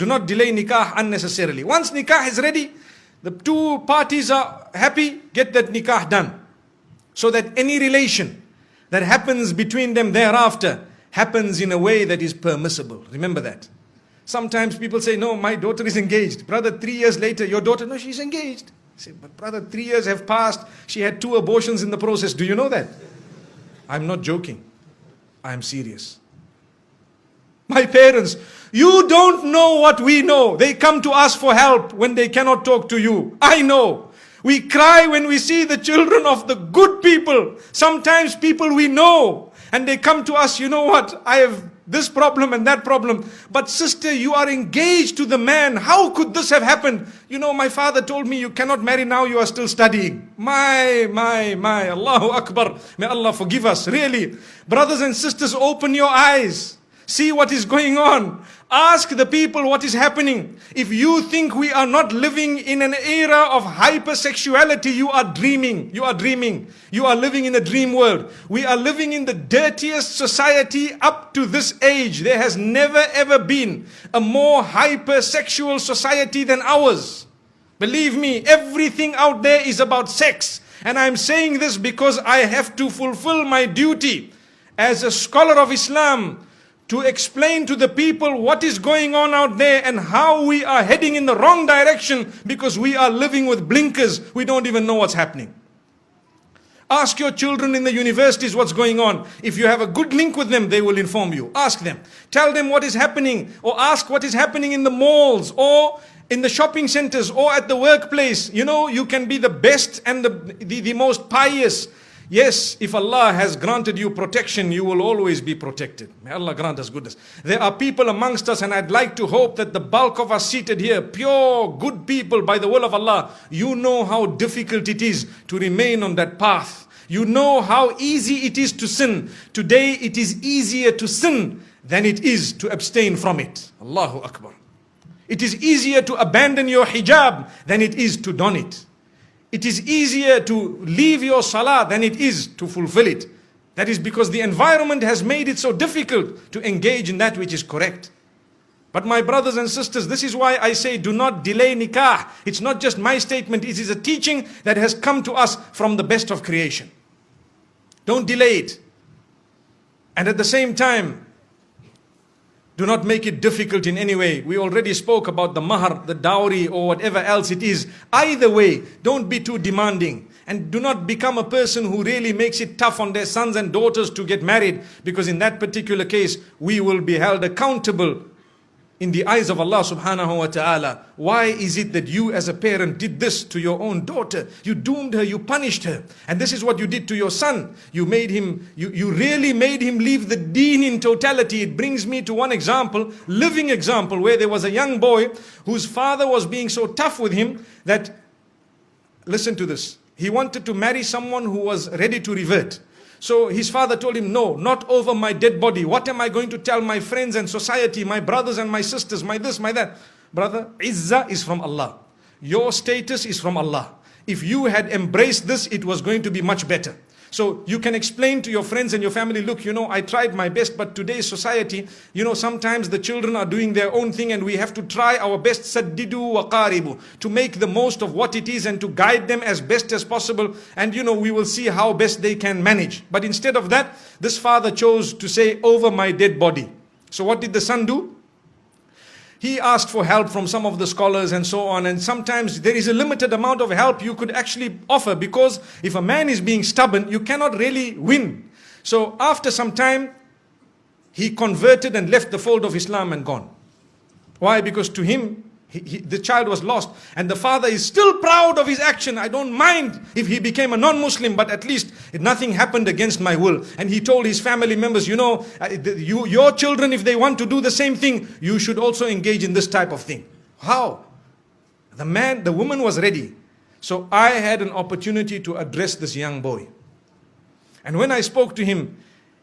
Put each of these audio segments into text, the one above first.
Do not delay nikah unnecessarily. Once nikah is ready, the two parties are happy, get that nikah done. So that any relation that happens between them thereafter happens in a way that is permissible. Remember that. Sometimes people say, no, my daughter is engaged. Brother, 3 years later, your daughter, no, she's engaged. I say, but brother, 3 years have passed. She had 2 abortions in the process. Do you know that? I'm not joking. I'm serious. My parents, you don't know what we know. They come to us for help when they cannot talk to you. I know. We cry when we see the children of the good people. Sometimes people we know. And they come to us, you know what, I have this problem and that problem. But sister, you are engaged to the man. How could this have happened? You know, my father told me you cannot marry now, you are still studying. My, Allahu Akbar. May Allah forgive us, really. Brothers and sisters, open your eyes. See what is going on. Ask the people what is happening. If you think we are not living in an era of hypersexuality, you are dreaming. You are dreaming. You are living in a dream world. We are living in the dirtiest society up to this age. There has never ever been a more hypersexual society than ours. Believe me, everything out there is about sex. And I'm saying this because I have to fulfill my duty as a scholar of Islam, to explain to the people what is going on out there and how we are heading in the wrong direction because we are living with blinkers. We don't even know what's happening. Ask your children in the universities what's going on. If you have a good link with them, they will inform you. Ask them. Tell them what is happening, or ask what is happening in the malls or in the shopping centers or at the workplace. You know, you can be the best and the most pious. Yes, if Allah has granted you protection, you will always be protected. May Allah grant us goodness. There are people amongst us, and I'd like to hope that the bulk of us seated here, pure, good people by the will of Allah, you know how difficult it is to remain on that path. You know how easy it is to sin. Today it is easier to sin than it is to abstain from it. Allahu Akbar. It is easier to abandon your hijab than it is to don it. It is easier to leave your salah than it is to fulfill it. That is because the environment has made it so difficult to engage in that which is correct. But my brothers and sisters, this is why I say do not delay nikah. It's not just my statement, it is a teaching that has come to us from the best of creation. Don't delay it. And at the same time, do not make it difficult in any way. We already spoke about the mahar, the dowry, or whatever else it is. Either way, don't be too demanding. And do not become a person who really makes it tough on their sons and daughters to get married. Because in that particular case, we will be held accountable in the eyes of Allah subhanahu wa ta'ala. Why is it that you as a parent did this to your own daughter? You doomed her, you punished her. And this is what you did to your son. You made him, you really made him leave the deen in totality. It brings me to one example, living example, where there was a young boy whose father was being so tough with him that, listen to this, he wanted to marry someone who was ready to revert. So his father told him, no, not over my dead body. What am I going to tell my friends and society, my brothers and my sisters, my this, my that? Brother, izzah is from Allah. Your status is from Allah. If you had embraced this, it was going to be much better. So you can explain to your friends and your family, look, you know, I tried my best, but today's society, you know, sometimes the children are doing their own thing and we have to try our best, saddidu wa qaribu, to make the most of what it is and to guide them as best as possible. And, you know, we will see how best they can manage. But instead of that, this father chose to say, over my dead body. So what did the son do? He asked for help from some of the scholars and so on. And sometimes there is a limited amount of help you could actually offer, because if a man is being stubborn, you cannot really win. So after some time, he converted and left the fold of Islam and gone. Why? Because to him, the child was lost. And the father is still proud of his action. I don't mind if he became a non-Muslim, but at least nothing happened against my will. And he told his family members, you know, your children, if they want to do the same thing, you should also engage in this type of thing. How? The woman was ready. So I had an opportunity to address this young boy. And when I spoke to him,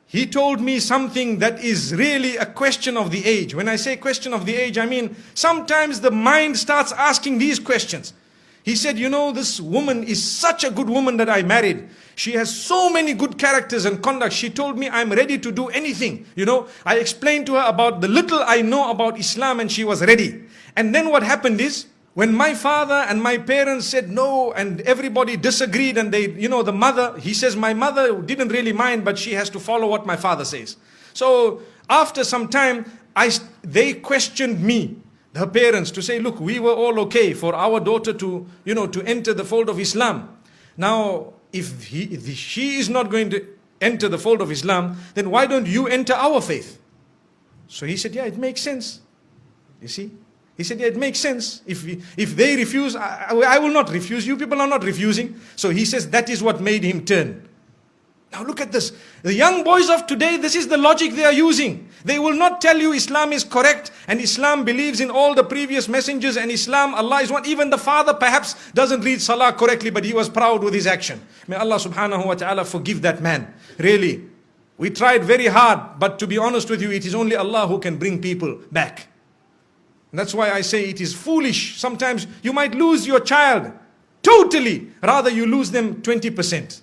he told me something that is really a question of the age. When I say question of the age, I mean sometimes the mind starts asking these questions. He said, you know, this woman is such a good woman that I married. She has so many good characters and conduct. She told me I'm ready to do anything. You know, I explained to her about the little I know about Islam and she was ready. And then what happened is, when my father and my parents said no and everybody disagreed and they, you know, the mother, he says my mother didn't really mind, but she has to follow what my father says. So after some time, they questioned me, her parents, to say, look, we were all okay for our daughter to, you know, to enter the fold of Islam. Now, if she is not going to enter the fold of Islam, then why don't you enter our faith? So he said, yeah, it makes sense. You see? He said, yeah, it makes sense. If they refuse, I will not refuse. You people are not refusing. So he says that is what made him turn. Now look at this. The young boys of today, this is the logic they are using. They will not tell you Islam is correct and Islam believes in all the previous messengers and Islam, Allah is one. Even the father perhaps doesn't read Salah correctly, but he was proud with his action. May Allah subhanahu wa ta'ala forgive that man. Really. We tried very hard, but to be honest with you, it is only Allah who can bring people back. That's why I say it is foolish. Sometimes you might lose your child totally. Rather you lose them 20%.